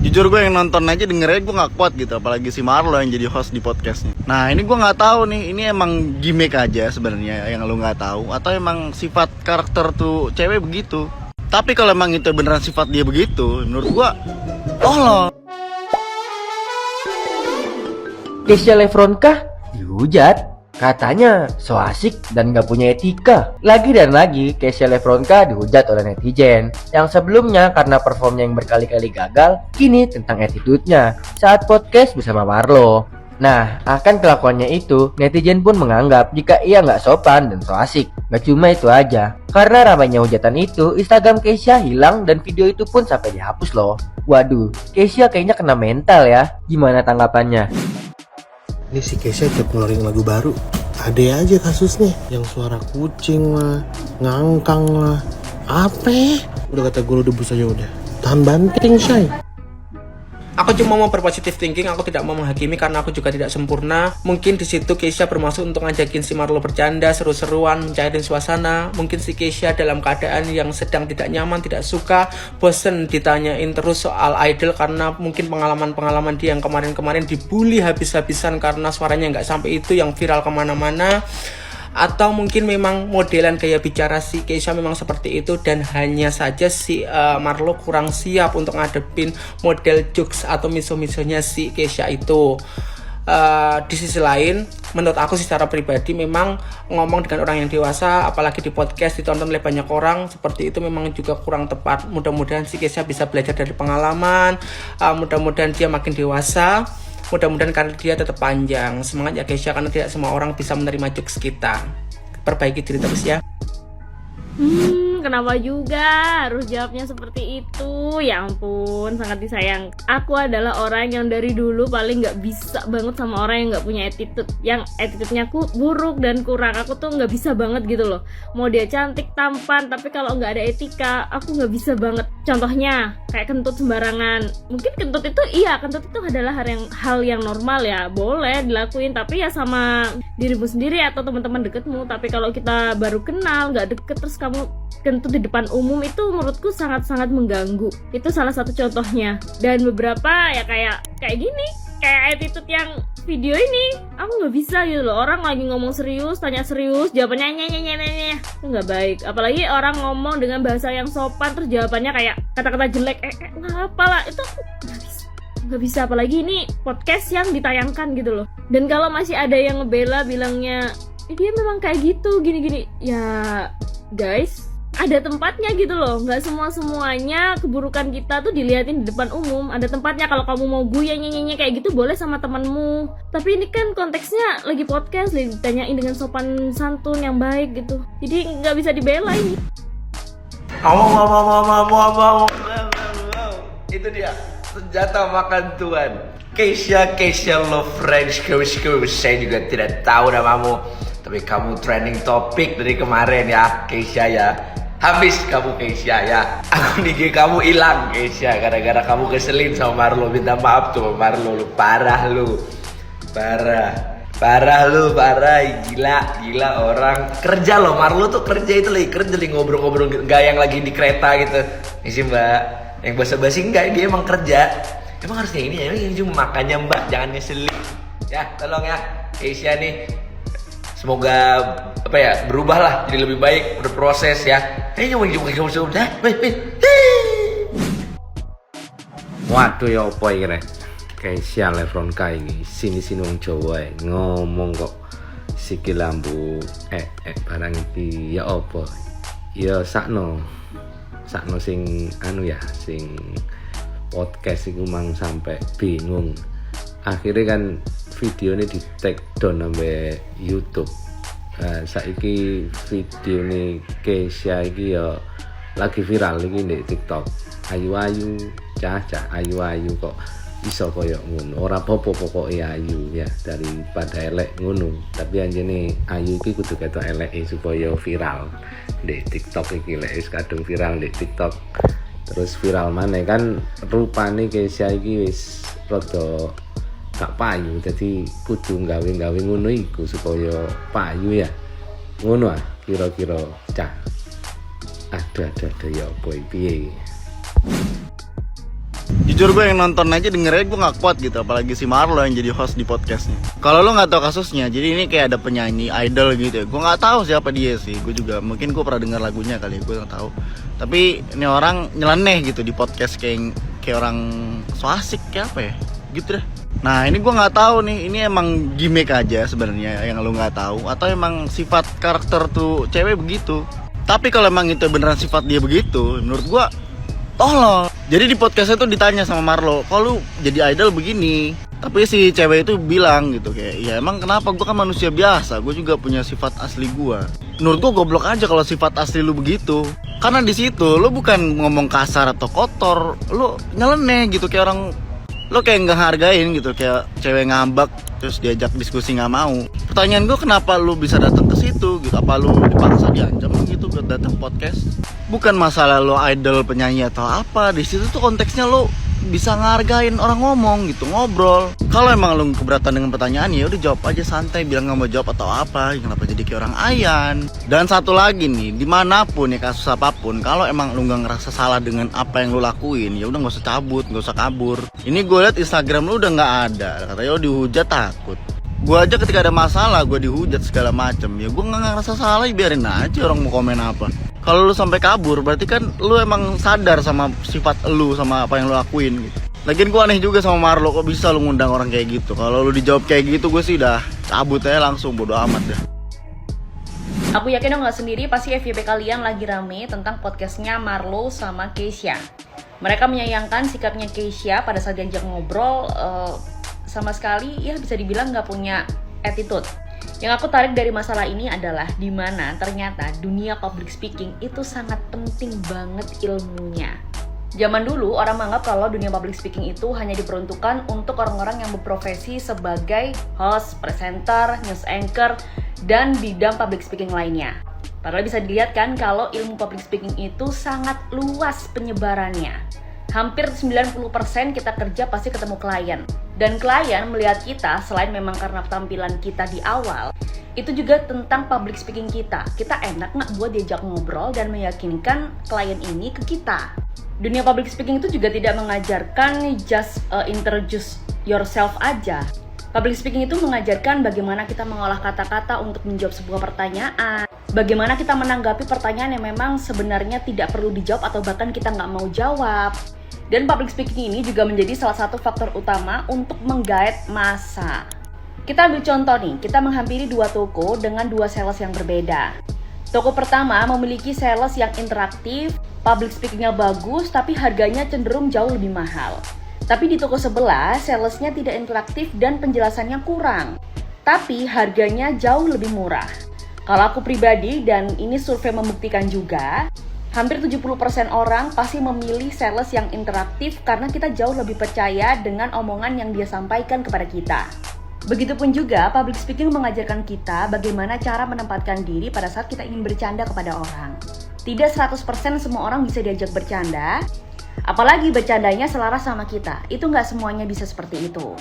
Jujur gue yang nonton aja dengernya gue gak kuat gitu, apalagi si Marlo yang jadi host di podcastnya. Nah ini gue gak tahu nih, ini emang gimmick aja sebenarnya yang lu gak tahu, atau emang sifat karakter tuh cewek begitu. Tapi kalau emang itu beneran sifat dia begitu, menurut gue tolong. Kesha Lefron kah? Dihujat. Katanya so asik dan gak punya etika. Lagi dan lagi Kesha Lefron kah dihujat oleh netizen. Yang sebelumnya karena performnya yang berkali-kali gagal, kini tentang attitude-nya saat podcast bersama Marlo. Nah, akan kelakuannya itu, netizen pun menganggap jika ia gak sopan dan so asik. Gak cuma itu aja, karena ramainya hujatan itu, Instagram Kesha hilang dan video itu pun sampai dihapus loh. Waduh, Kesha kayaknya kena mental ya. Gimana tanggapannya? Ini si Kesha tiap ngeluarin lagu baru ada aja kasusnya, yang suara kucing lah, ngangkang lah, apa? Udah kata gue debus aja udah, tahan banting Shay. Aku cuma mau berpositif thinking, aku tidak mau menghakimi karena aku juga tidak sempurna. Mungkin di situ Kesha bermaksud untuk ngajakin si Marlo bercanda, seru-seruan, mencairin suasana. Mungkin si Kesha dalam keadaan yang sedang tidak nyaman, tidak suka, bosen ditanyain terus soal idol karena mungkin pengalaman-pengalaman dia yang kemarin-kemarin dibully habis-habisan karena suaranya nggak sampai itu yang viral kemana-mana. Atau mungkin memang modelan gaya bicara si Kesha memang seperti itu dan hanya saja si Marlo kurang siap untuk ngadepin model jokes atau miso-misonya si Kesha itu. Di sisi lain, menurut aku secara pribadi memang ngomong dengan orang yang dewasa, apalagi di podcast ditonton oleh banyak orang, seperti itu memang juga kurang tepat. Mudah-mudahan si Kesha bisa belajar dari pengalaman, mudah-mudahan dia makin dewasa. Mudah-mudahan karir dia tetap panjang. Semangat ya Kesha, karena tidak semua orang bisa menerima jokes kita. Perbaiki diri terus ya. Kenapa juga harus jawabnya seperti itu? Ya ampun, sangat disayang. Aku adalah orang yang dari dulu paling gak bisa banget sama orang yang gak punya attitude, yang attitude-nya buruk dan kurang. Aku tuh gak bisa banget gitu loh. Mau dia cantik, tampan, tapi kalau gak ada etika, aku gak bisa banget. Contohnya, kayak kentut sembarangan. Mungkin kentut itu, kentut itu adalah hal yang normal ya, boleh dilakuin, tapi ya sama dirimu sendiri atau teman-teman deketmu. Tapi kalau kita baru kenal, gak deket, terus kamu kentut di depan umum, itu menurutku sangat-sangat mengganggu. Itu salah satu contohnya. Dan beberapa ya kayak gini, kayak attitude yang video ini, aku nggak bisa gitu loh. Orang lagi ngomong serius, tanya serius, jawabannya nyanyi, itu nggak baik. Apalagi orang ngomong dengan bahasa yang sopan, terus jawabannya kayak kata-kata jelek, ngapa lah, itu aku nggak bisa. Apalagi ini podcast yang ditayangkan gitu loh. Dan kalau masih ada yang ngebela bilangnya dia memang kayak gitu, gini-gini, ya guys, ada tempatnya gitu loh. Nggak semuanya keburukan kita tuh diliatin di depan umum. Ada tempatnya. Kalau kamu mau nyanyi kayak gitu boleh sama temanmu, tapi ini kan konteksnya lagi podcast, lagi ditanyain dengan sopan santun yang baik gitu, jadi nggak bisa dibela ini. Itu dia senjata makan tuan. Kesha Love French Coast. Saya juga tidak tahu namamu, tapi kamu trending topik dari kemarin ya Kesha ya. Habis kamu Kesha ya. Akun IG kamu hilang Kesha gara-gara kamu keselin sama Marlo. Minta maaf tuh sama Marlo, lu parah lu. Parah lu. Gila orang kerja loh. Marlo tuh kerja lagi ngobrol-ngobrol, gak yang lagi di kereta gitu. Ini sih mbak, yang basa-basi enggak, dia emang kerja. Emang harusnya ini ya, ini cuma makannya mbak, jangan ngeselin. Ya tolong ya Kesha nih, semoga berubah lah, jadi lebih baik, berproses ya. Waduh ya apa iki Kesha Lefron Kai iki sini wong Jawa ngomong kok sikil lambu barang iki ya apa ya sakno sing sing podcast iku mang sampai bingung. Akhirnya kan video ini di take down sampai YouTube. Saiki video ini Kesha iki ya lagi viral iki di TikTok. Ayu cah ayu kok iso koyo ngono. Ora apa-apa pokoke ayu ya, daripada elek ngono. Tapi anjene ayu iki kudu ketok eleke supaya viral di TikTok iki. Lek wis kadung viral di TikTok terus viral maneh kan rupane Kesha iki wis rada gak payu, jadi kudu gawe ngono iku supaya payu ya. Ngono kira-kira cah. Aduh ya apa piye. Jujur gue yang nonton aja dengernya gue gak kuat gitu, apalagi si Marlo yang jadi host di podcastnya. Kalau lo gak tahu kasusnya, jadi ini kayak ada penyanyi idol gitu ya. Gue gak tahu siapa dia sih, gue juga mungkin gue pernah denger lagunya kali, gue gak tahu. Tapi ini orang nyeleneh gitu di podcast kayak orang so asik kayak apa ya, gitu deh. Nah ini gue gak tahu nih, ini emang gimmick aja sebenarnya yang lo gak tahu, atau emang sifat karakter tuh cewek begitu. Tapi kalau emang itu beneran sifat dia begitu, menurut gue tolong. Jadi di podcastnya tuh ditanya sama Marlo, kok lu jadi idol begini? Tapi si cewek itu bilang gitu kayak, ya emang kenapa, gue kan manusia biasa, gue juga punya sifat asli gue. Menurut gue goblok aja kalau sifat asli lu begitu. Karena di situ lu bukan ngomong kasar atau kotor, lu nyeleneh gitu kayak orang, lu kayak nggak hargain gitu, kayak cewek ngambek terus diajak diskusi nggak mau. Pertanyaan gue, kenapa lu bisa datang ke situ gitu? Apa lu dipaksa diancam gitu buat datang podcast? Bukan masalah lo idol penyanyi atau apa, di situ tuh konteksnya lo bisa ngargain orang ngomong gitu, ngobrol. Kalau emang lo keberatan dengan pertanyaan, ya udah jawab aja santai, bilang nggak mau jawab atau apa. Kenapa jadi kayak orang ayan? Dan satu lagi nih, dimanapun ya kasus apapun, kalau emang lo nggak ngerasa salah dengan apa yang lo lakuin, ya udah nggak usah cabut, nggak usah kabur. Ini gue liat Instagram lo udah nggak ada, katanya lo dihujat takut. Gue aja ketika ada masalah, gue dihujat segala macem, ya gue nggak ngerasa salah, ya biarin aja orang mau komen apa. Kalau lu sampai kabur, berarti kan lu emang sadar sama sifat lu, sama apa yang lu lakuin gitu. Lagian gue aneh juga sama Marlo, kok bisa lu ngundang orang kayak gitu. Kalau lu dijawab kayak gitu, gue sih udah cabut aja langsung, bodo amat dah. Aku yakin lo gak sendiri, pasti FYP kalian lagi rame tentang podcastnya Marlo sama Keisha. Mereka menyayangkan sikapnya Keisha pada saat diajak ngobrol, sama sekali ya bisa dibilang gak punya attitude. Yang aku tarik dari masalah ini adalah dimana ternyata dunia public speaking itu sangat penting banget ilmunya. Zaman dulu orang menganggap kalau dunia public speaking itu hanya diperuntukkan untuk orang-orang yang berprofesi sebagai host, presenter, news anchor, dan bidang public speaking lainnya. Padahal bisa dilihat kan kalau ilmu public speaking itu sangat luas penyebarannya. Hampir 90% kita kerja pasti ketemu klien. Dan klien melihat kita selain memang karena tampilan kita di awal, itu juga tentang public speaking kita. Kita enak nggak buat diajak ngobrol dan meyakinkan klien ini ke kita. Dunia public speaking itu juga tidak mengajarkan just introduce yourself aja. Public speaking itu mengajarkan bagaimana kita mengolah kata-kata untuk menjawab sebuah pertanyaan. Bagaimana kita menanggapi pertanyaan yang memang sebenarnya tidak perlu dijawab atau bahkan kita nggak mau jawab. Dan public speaking ini juga menjadi salah satu faktor utama untuk menggait massa. Kita ambil contoh nih, kita menghampiri dua toko dengan dua sales yang berbeda. Toko pertama memiliki sales yang interaktif, public speakingnya bagus, tapi harganya cenderung jauh lebih mahal. Tapi di toko sebelah, salesnya tidak interaktif dan penjelasannya kurang, tapi harganya jauh lebih murah. Kalau aku pribadi, dan ini survei membuktikan juga, hampir 70% orang pasti memilih sales yang interaktif karena kita jauh lebih percaya dengan omongan yang dia sampaikan kepada kita. Begitupun juga public speaking mengajarkan kita bagaimana cara menempatkan diri pada saat kita ingin bercanda kepada orang. Tidak 100% semua orang bisa diajak bercanda, apalagi bercandanya selaras sama kita. Itu nggak semuanya bisa seperti itu.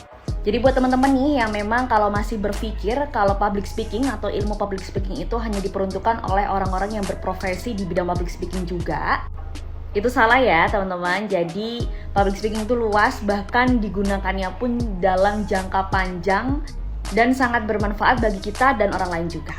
Jadi buat teman-teman nih yang memang kalau masih berpikir kalau public speaking atau ilmu public speaking itu hanya diperuntukkan oleh orang-orang yang berprofesi di bidang public speaking juga, itu salah ya teman-teman. Jadi public speaking itu luas, bahkan digunakannya pun dalam jangka panjang dan sangat bermanfaat bagi kita dan orang lain juga.